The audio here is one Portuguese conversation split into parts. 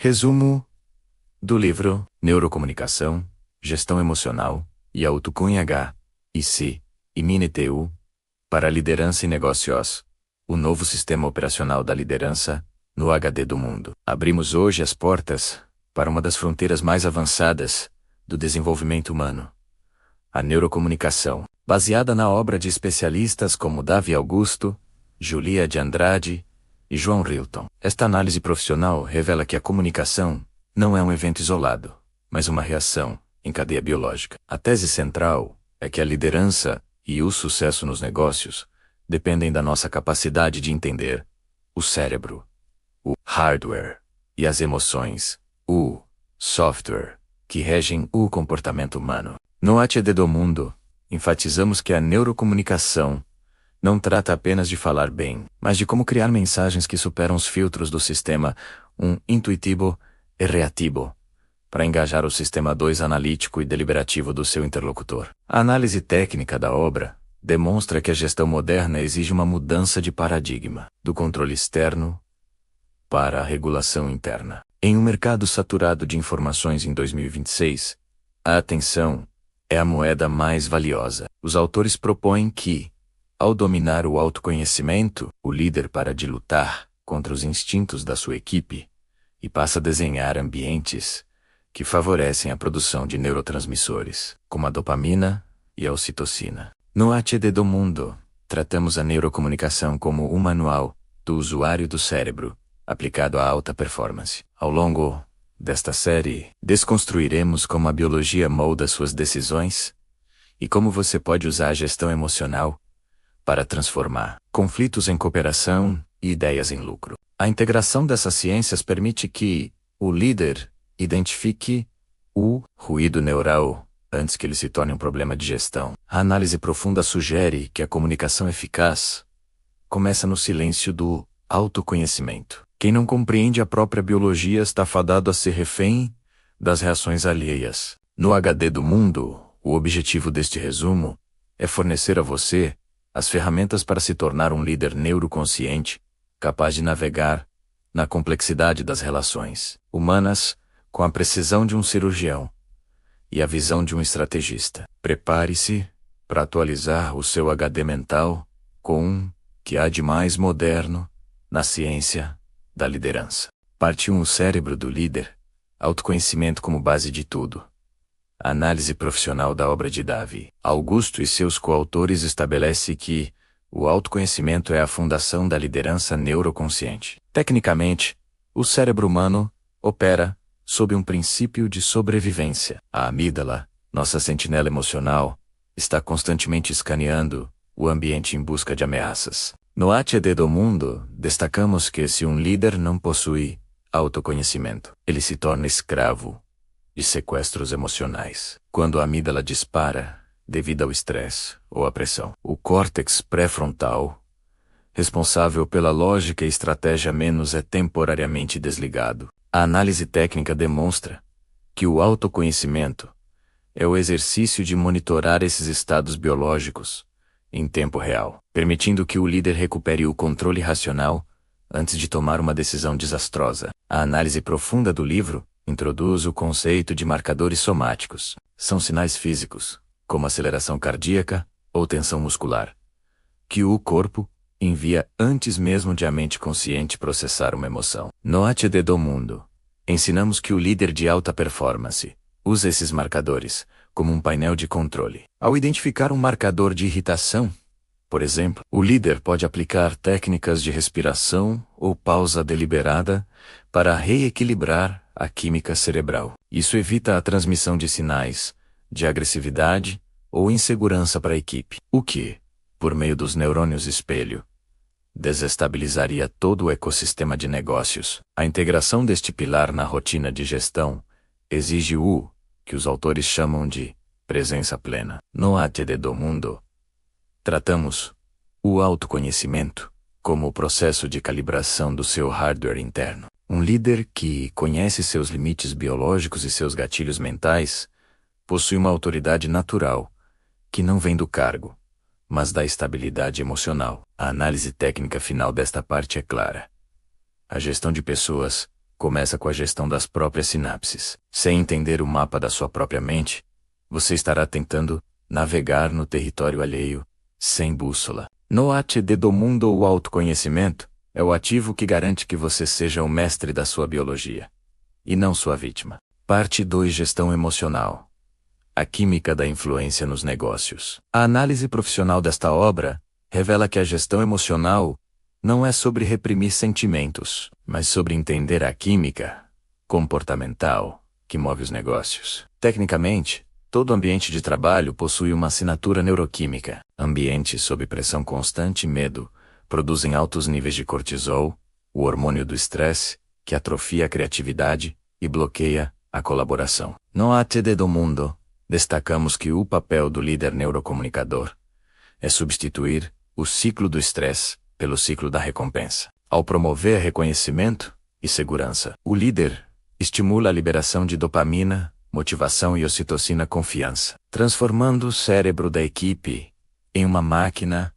Resumo do livro Neurocomunicação, Gestão Emocional e Autocunha H.I.C. e MineTU para Liderança e Negócios, o novo sistema operacional da liderança no HD do mundo. Abrimos hoje as portas para uma das fronteiras mais avançadas do desenvolvimento humano, a neurocomunicação, baseada na obra de especialistas como Davi Augusto, Julia de Andrade e João Rilton. Esta análise profissional revela que a comunicação não é um evento isolado, mas uma reação em cadeia biológica. A tese central é que a liderança e o sucesso nos negócios dependem da nossa capacidade de entender o cérebro, o hardware, e as emoções, o software, que regem o comportamento humano. No HD do Mundo, enfatizamos que a neurocomunicação não trata apenas de falar bem, mas de como criar mensagens que superam os filtros do sistema 1 intuitivo e reativo, para engajar o sistema 2 analítico e deliberativo do seu interlocutor. A análise técnica da obra demonstra que a gestão moderna exige uma mudança de paradigma, do controle externo para a regulação interna. Em um mercado saturado de informações em 2026, a atenção é a moeda mais valiosa. Os autores propõem que, ao dominar o autoconhecimento, o líder para de lutar contra os instintos da sua equipe e passa a desenhar ambientes que favorecem a produção de neurotransmissores, como a dopamina e a ocitocina. No HD do Mundo, tratamos a neurocomunicação como um manual do usuário do cérebro, aplicado à alta performance. Ao longo desta série, desconstruiremos como a biologia molda suas decisões e como você pode usar a gestão emocional para transformar conflitos em cooperação e ideias em lucro. A integração dessas ciências permite que o líder identifique o ruído neural antes que ele se torne um problema de gestão. A análise profunda sugere que a comunicação eficaz começa no silêncio do autoconhecimento. Quem não compreende a própria biologia está fadado a ser refém das reações alheias. No HD do Mundo, o objetivo deste resumo é fornecer a você as ferramentas para se tornar um líder neuroconsciente, capaz de navegar na complexidade das relações humanas com a precisão de um cirurgião e a visão de um estrategista. Prepare-se para atualizar o seu HD mental com o que há de mais moderno na ciência da liderança. Parte 1. O cérebro do líder. Autoconhecimento como base de tudo. A análise profissional da obra de Davi Augusto e seus coautores estabelece que o autoconhecimento é a fundação da liderança neuroconsciente. Tecnicamente, o cérebro humano opera sob um princípio de sobrevivência. A amígdala, nossa sentinela emocional, está constantemente escaneando o ambiente em busca de ameaças. No HD do Mundo, destacamos que se um líder não possui autoconhecimento, ele se torna escravo de sequestros emocionais. Quando a amígdala dispara, devido ao estresse ou à pressão, o córtex pré-frontal, responsável pela lógica e estratégia menos, é temporariamente desligado. A análise técnica demonstra que o autoconhecimento é o exercício de monitorar esses estados biológicos em tempo real, permitindo que o líder recupere o controle racional antes de tomar uma decisão desastrosa. A análise profunda do livro introduz o conceito de marcadores somáticos. São sinais físicos, como aceleração cardíaca ou tensão muscular, que o corpo envia antes mesmo de a mente consciente processar uma emoção. No HD do Mundo, ensinamos que o líder de alta performance usa esses marcadores como um painel de controle. Ao identificar um marcador de irritação, por exemplo, o líder pode aplicar técnicas de respiração ou pausa deliberada para reequilibrar a química cerebral. Isso evita a transmissão de sinais de agressividade ou insegurança para a equipe, o que, por meio dos neurônios espelho, desestabilizaria todo o ecossistema de negócios. A integração deste pilar na rotina de gestão exige o que os autores chamam de presença plena. No HD do Mundo, tratamos o autoconhecimento como o processo de calibração do seu hardware interno. Um líder que conhece seus limites biológicos e seus gatilhos mentais possui uma autoridade natural que não vem do cargo, mas da estabilidade emocional. A análise técnica final desta parte é clara. A gestão de pessoas começa com a gestão das próprias sinapses. Sem entender o mapa da sua própria mente, você estará tentando navegar no território alheio, sem bússola. No ATD do mundo, o autoconhecimento é o ativo que garante que você seja o mestre da sua biologia, e não sua vítima. Parte 2: Gestão emocional. A química da influência nos negócios. A análise profissional desta obra revela que a gestão emocional não é sobre reprimir sentimentos, mas sobre entender a química comportamental que move os negócios. Tecnicamente, todo ambiente de trabalho possui uma assinatura neuroquímica. Ambientes sob pressão constante e medo produzem altos níveis de cortisol, o hormônio do estresse, que atrofia a criatividade e bloqueia a colaboração. No ATD do mundo, destacamos que o papel do líder neurocomunicador é substituir o ciclo do estresse pelo ciclo da recompensa. Ao promover reconhecimento e segurança, o líder estimula a liberação de dopamina, motivação e ocitocina confiança, transformando o cérebro da equipe em uma máquina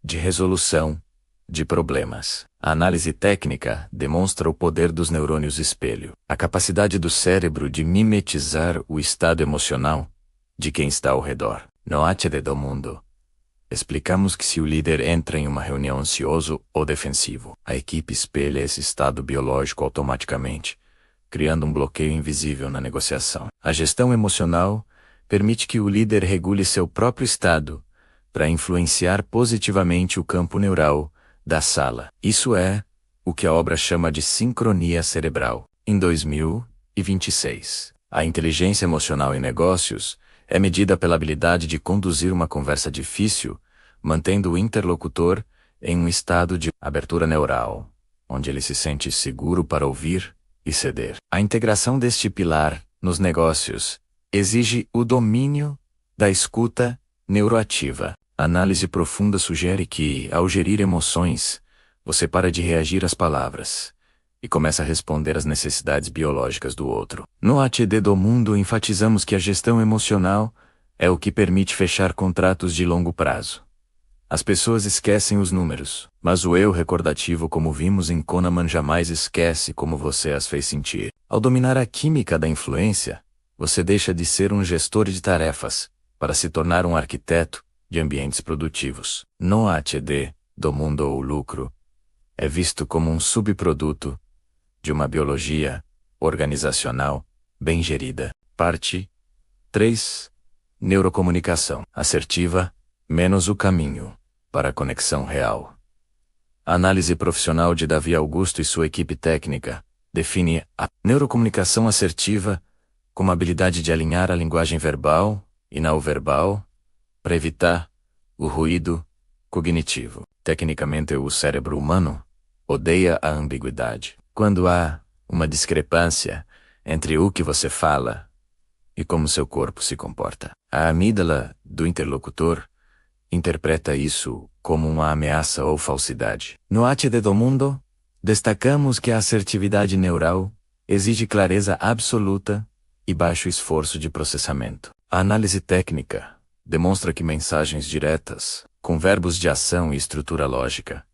de resolução de problemas. A análise técnica demonstra o poder dos neurônios espelho, a capacidade do cérebro de mimetizar o estado emocional de quem está ao redor. No ATD do mundo, explicamos que se o líder entra em uma reunião ansioso ou defensivo, a equipe espelha esse estado biológico automaticamente, criando um bloqueio invisível na negociação. A gestão emocional permite que o líder regule seu próprio estado para influenciar positivamente o campo neural da sala. Isso é o que a obra chama de sincronia cerebral. Em 2026, a inteligência emocional em negócios é medida pela habilidade de conduzir uma conversa difícil, mantendo o interlocutor em um estado de abertura neural, onde ele se sente seguro para ouvir e ceder. A integração deste pilar nos negócios exige o domínio da escuta neuroativa. A análise profunda sugere que, ao gerir emoções, você para de reagir às palavras e começa a responder às necessidades biológicas do outro. No ATD do mundo, enfatizamos que a gestão emocional é o que permite fechar contratos de longo prazo. As pessoas esquecem os números, mas o eu recordativo, como vimos em Kahneman, jamais esquece como você as fez sentir. Ao dominar a química da influência, você deixa de ser um gestor de tarefas para se tornar um arquiteto de ambientes produtivos. No ATD do mundo, o lucro é visto como um subproduto de uma biologia organizacional bem gerida. Parte 3: Neurocomunicação assertiva, menos o caminho para a conexão real. A análise profissional de Davi Augusto e sua equipe técnica define a neurocomunicação assertiva como a habilidade de alinhar a linguagem verbal e não verbal para evitar o ruído cognitivo. Tecnicamente, o cérebro humano odeia a ambiguidade. Quando há uma discrepância entre o que você fala e como seu corpo se comporta, a amígdala do interlocutor interpreta isso como uma ameaça ou falsidade. No ATD do mundo, destacamos que a assertividade neural exige clareza absoluta e baixo esforço de processamento. A análise técnica demonstra que mensagens diretas, com verbos de ação e estrutura lógica,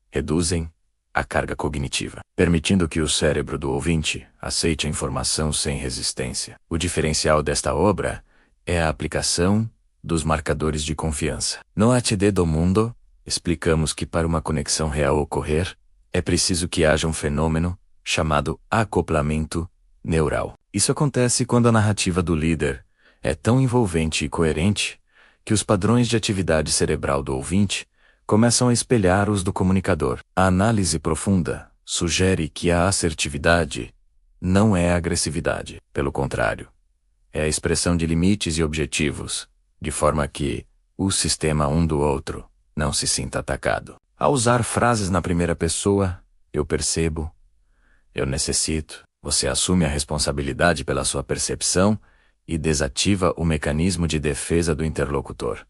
reduzem a carga cognitiva, permitindo que o cérebro do ouvinte aceite a informação sem resistência. O diferencial desta obra é a aplicação dos marcadores de confiança. No ATD do mundo, explicamos que para uma conexão real ocorrer, é preciso que haja um fenômeno chamado acoplamento neural. Isso acontece quando a narrativa do líder é tão envolvente e coerente que os padrões de atividade cerebral do ouvinte começam a espelhar os do comunicador. A análise profunda sugere que a assertividade não é agressividade. Pelo contrário, é a expressão de limites e objetivos, de forma que o sistema um do outro não se sinta atacado. Ao usar frases na primeira pessoa, eu percebo, eu necessito, você assume a responsabilidade pela sua percepção e desativa o mecanismo de defesa do interlocutor,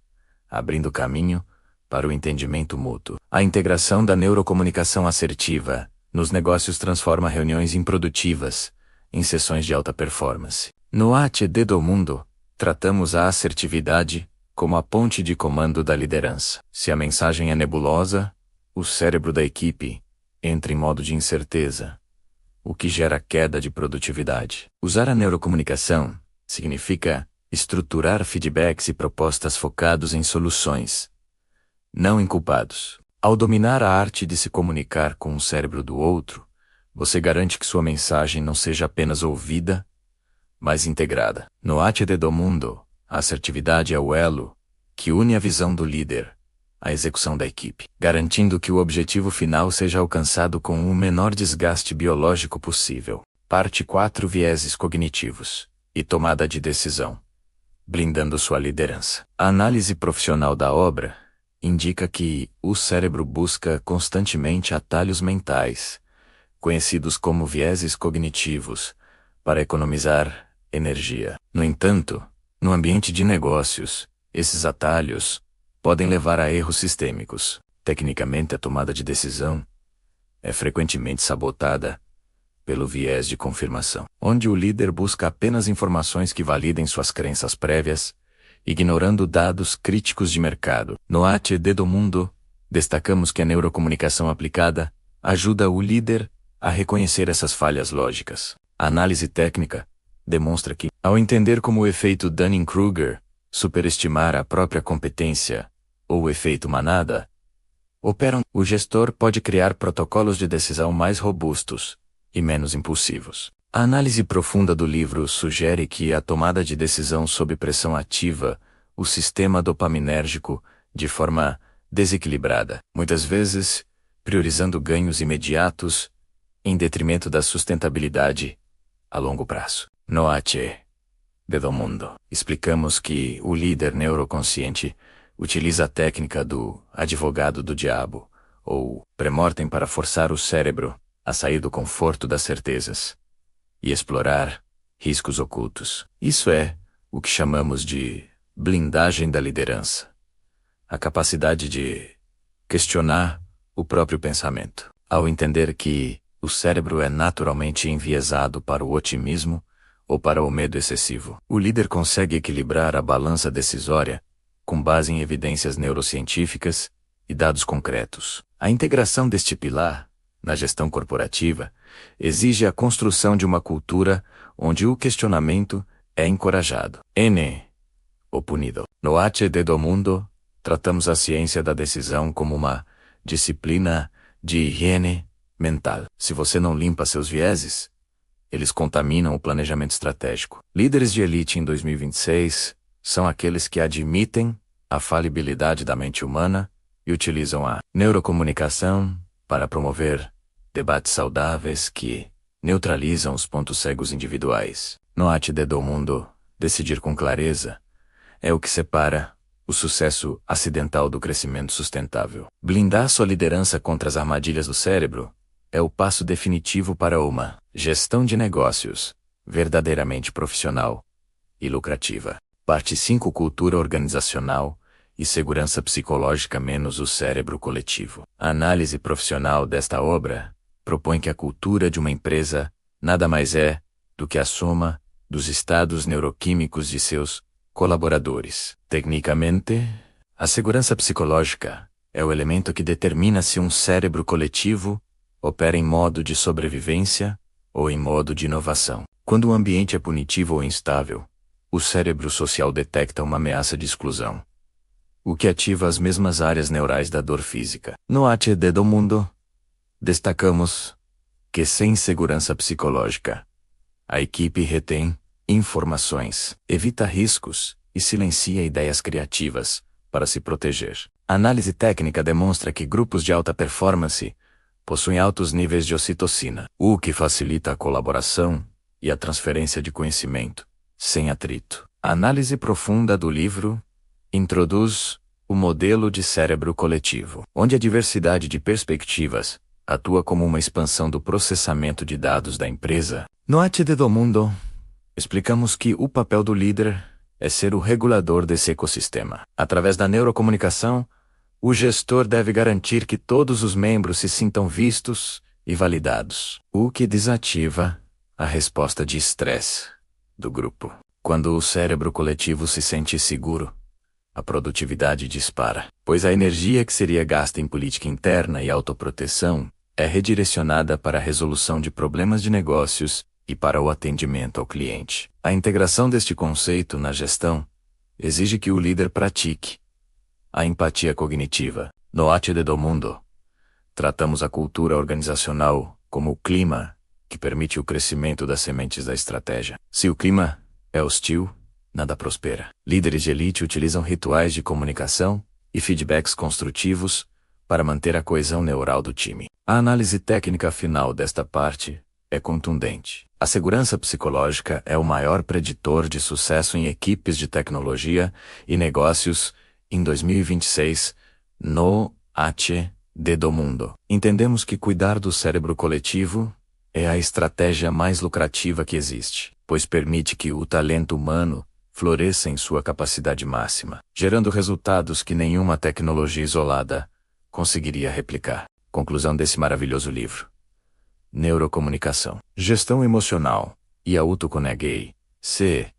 abrindo caminho para o entendimento mútuo. A integração da neurocomunicação assertiva nos negócios transforma reuniões improdutivas em sessões de alta performance. No ATD do mundo, tratamos a assertividade como a ponte de comando da liderança. Se a mensagem é nebulosa, o cérebro da equipe entra em modo de incerteza, o que gera queda de produtividade. Usar a neurocomunicação significa estruturar feedbacks e propostas focados em soluções, não em culpados. Ao dominar a arte de se comunicar com o cérebro do outro, você garante que sua mensagem não seja apenas ouvida, mas integrada. No Arte do Mundo, a assertividade é o elo que une a visão do líder à execução da equipe, garantindo que o objetivo final seja alcançado com o menor desgaste biológico possível. Parte 4: Vieses cognitivos e tomada de decisão, blindando sua liderança. A análise profissional da obra indica que o cérebro busca constantemente atalhos mentais, conhecidos como vieses cognitivos, para economizar energia. No entanto, no ambiente de negócios, esses atalhos podem levar a erros sistêmicos. Tecnicamente, a tomada de decisão é frequentemente sabotada pelo viés de confirmação, onde o líder busca apenas informações que validem suas crenças prévias, ignorando dados críticos de mercado. No Arte do Mundo, destacamos que a neurocomunicação aplicada ajuda o líder a reconhecer essas falhas lógicas. A análise técnica demonstra que, ao entender como o efeito Dunning-Kruger, superestimar a própria competência, ou o efeito manada, operam, o gestor pode criar protocolos de decisão mais robustos e menos impulsivos. A análise profunda do livro sugere que a tomada de decisão sob pressão ativa o sistema dopaminérgico de forma desequilibrada, muitas vezes priorizando ganhos imediatos em detrimento da sustentabilidade a longo prazo. No Arte do Mundo, explicamos que o líder neuroconsciente utiliza a técnica do advogado do diabo, ou pré-mortem, para forçar o cérebro a sair do conforto das certezas e explorar riscos ocultos. Isso é o que chamamos de blindagem da liderança, a capacidade de questionar o próprio pensamento. Ao entender que o cérebro é naturalmente enviesado para o otimismo ou para o medo excessivo, o líder consegue equilibrar a balança decisória com base em evidências neurocientíficas e dados concretos. A integração deste pilar na gestão corporativa exige a construção de uma cultura onde o questionamento é encorajado, ou punido. No Arte do Mundo, tratamos a ciência da decisão como uma disciplina de higiene mental. Se você não limpa seus vieses, eles contaminam o planejamento estratégico. Líderes de elite em 2026 são aqueles que admitem a falibilidade da mente humana e utilizam a neurocomunicação para promover debates saudáveis que neutralizam os pontos cegos individuais. No Arte do Mundo, decidir com clareza é o que separa o sucesso acidental do crescimento sustentável. Blindar sua liderança contra as armadilhas do cérebro é o passo definitivo para uma gestão de negócios verdadeiramente profissional e lucrativa. Parte 5: Cultura organizacional e segurança psicológica menos o cérebro coletivo. A análise profissional desta obra propõe que a cultura de uma empresa nada mais é do que a soma dos estados neuroquímicos de seus colaboradores. Tecnicamente, a segurança psicológica é o elemento que determina se um cérebro coletivo opera em modo de sobrevivência ou em modo de inovação. Quando o ambiente é punitivo ou instável, o cérebro social detecta uma ameaça de exclusão, o que ativa as mesmas áreas neurais da dor física. No Arte do Mundo, destacamos que sem segurança psicológica, a equipe retém informações, evita riscos e silencia ideias criativas para se proteger. A análise técnica demonstra que grupos de alta performance possuem altos níveis de ocitocina, o que facilita a colaboração e a transferência de conhecimento, sem atrito. A análise profunda do livro introduz o modelo de cérebro coletivo, onde a diversidade de perspectivas atua como uma expansão do processamento de dados da empresa. No Arte do Mundo, explicamos que o papel do líder é ser o regulador desse ecossistema. Através da neurocomunicação, o gestor deve garantir que todos os membros se sintam vistos e validados, o que desativa a resposta de estresse do grupo. Quando o cérebro coletivo se sente seguro, a produtividade dispara, pois a energia que seria gasta em política interna e autoproteção é redirecionada para a resolução de problemas de negócios e para o atendimento ao cliente. A integração deste conceito na gestão exige que o líder pratique a empatia cognitiva. No Arte do Mundo, tratamos a cultura organizacional como o clima que permite o crescimento das sementes da estratégia. Se o clima é hostil, nada prospera. Líderes de elite utilizam rituais de comunicação e feedbacks construtivos para manter a coesão neural do time. A análise técnica final desta parte é contundente. A segurança psicológica é o maior preditor de sucesso em equipes de tecnologia e negócios em 2026, no Arte do Mundo. Entendemos que cuidar do cérebro coletivo é a estratégia mais lucrativa que existe, pois permite que o talento humano floresça em sua capacidade máxima, gerando resultados que nenhuma tecnologia isolada conseguiria replicar. Conclusão desse maravilhoso livro. Neurocomunicação, gestão emocional e autoconegei, CIMINTU,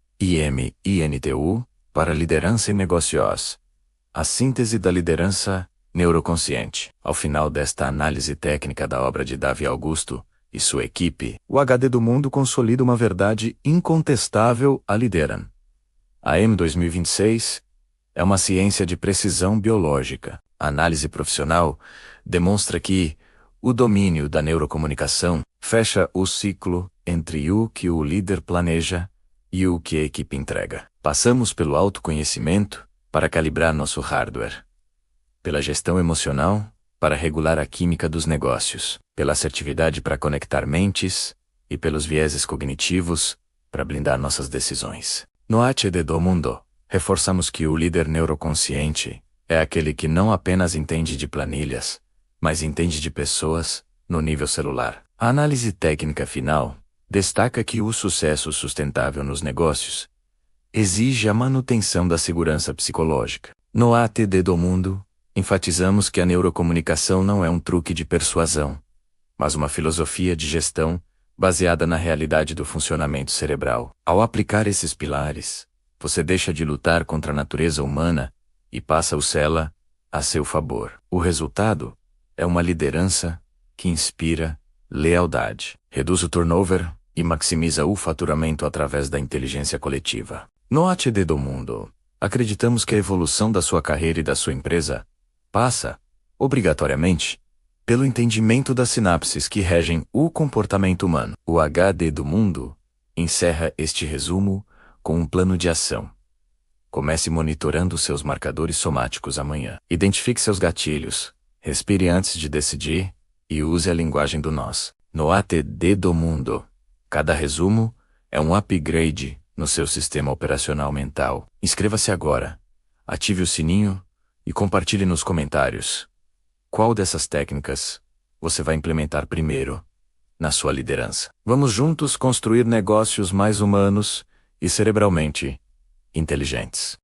para liderança e negócios. A síntese da liderança neuroconsciente. Ao final desta análise técnica da obra de Davi Augusto e sua equipe, o HD do Mundo consolida uma verdade incontestável a lideran. A M 2026 é uma ciência de precisão biológica. A análise profissional demonstra que o domínio da neurocomunicação fecha o ciclo entre o que o líder planeja e o que a equipe entrega. Passamos pelo autoconhecimento para calibrar nosso hardware, pela gestão emocional para regular a química dos negócios, pela assertividade para conectar mentes e pelos vieses cognitivos para blindar nossas decisões. No Arte do Mundo, reforçamos que o líder neuroconsciente é aquele que não apenas entende de planilhas, mas entende de pessoas no nível celular. A análise técnica final destaca que o sucesso sustentável nos negócios exige a manutenção da segurança psicológica. No Arte do Mundo, enfatizamos que a neurocomunicação não é um truque de persuasão, mas uma filosofia de gestão baseada na realidade do funcionamento cerebral. Ao aplicar esses pilares, você deixa de lutar contra a natureza humana e passa a usá-la a seu favor. O resultado é uma liderança que inspira lealdade, reduz o turnover e maximiza o faturamento através da inteligência coletiva. No Arte do Mundo, acreditamos que a evolução da sua carreira e da sua empresa passa, obrigatoriamente, pelo entendimento das sinapses que regem o comportamento humano. O HD do Mundo encerra este resumo com um plano de ação. Comece monitorando seus marcadores somáticos amanhã. Identifique seus gatilhos, respire antes de decidir e use a linguagem do nós. No ATD do Mundo, cada resumo é um upgrade no seu sistema operacional mental. Inscreva-se agora, ative o sininho e compartilhe nos comentários. Qual dessas técnicas você vai implementar primeiro na sua liderança? Vamos juntos construir negócios mais humanos e cerebralmente inteligentes.